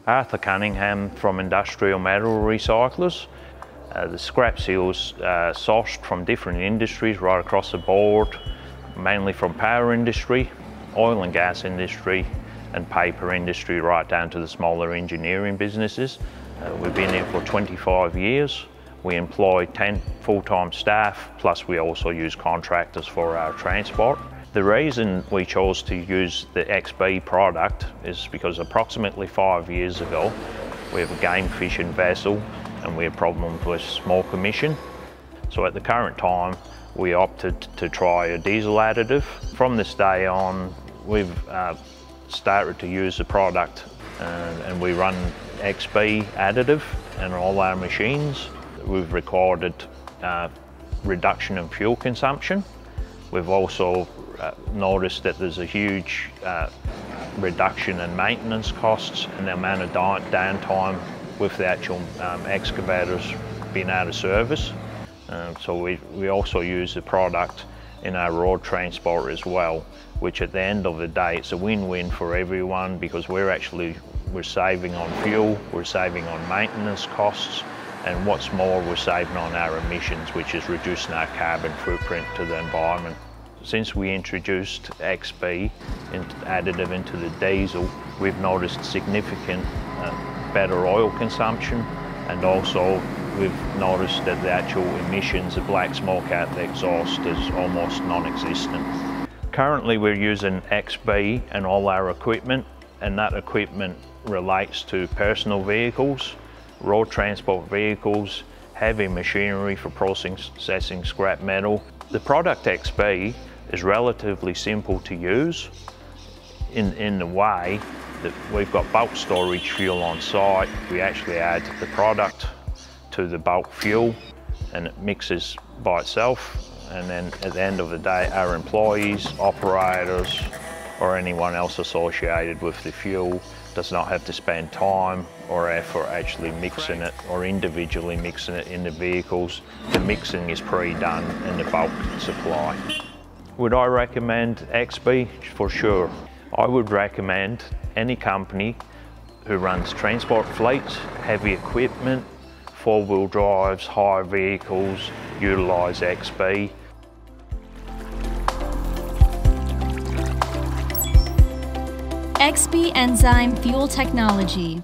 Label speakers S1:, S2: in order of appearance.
S1: Arthur Cunningham from Industrial Metal Recyclers. The scrap seals sourced from different industries right across the board, mainly from power industry, oil and gas industry, and paper industry, right down to the smaller engineering businesses. We've been here for 25 years. We employ 10 full-time staff, plus we also use contractors for our transport. The reason we chose to use the XBEE product is because approximately 5 years ago, we have a game fishing vessel and we had problems with smoke emission. So at the current time, we opted to try a diesel additive. From this day on, we've started to use the product and we run XBEE additive in all our machines. We've recorded reduction in fuel consumption. We've also noticed that there's a huge reduction in maintenance costs and the amount of downtime with the actual excavators being out of service. So we also use the product in our road transport as well, which at the end of the day, it's a win-win for everyone because we're saving on fuel, we're saving on maintenance costs, and what's more, we're saving on our emissions, which is reducing our carbon footprint to the environment. Since we introduced XBEE additive into the diesel, we've noticed significant better oil consumption, and also we've noticed that the actual emissions of black smoke out the exhaust is almost non-existent. Currently we're using XBEE in all our equipment, and that equipment relates to personal vehicles, road transport vehicles, heavy machinery for processing scrap metal. The product XBEE is relatively simple to use in the way that we've got bulk storage fuel on site. We actually add the product to the bulk fuel and it mixes by itself, and then at the end of the day our employees, operators or anyone else associated with the fuel does not have to spend time or effort actually mixing it or individually mixing it in the vehicles. The mixing is pre-done in the bulk supply. Would I recommend XBEE? For sure. I would recommend any company who runs transport fleets, heavy equipment, four-wheel drives, hire vehicles, utilise XBEE.
S2: XBEE enzyme fuel technology.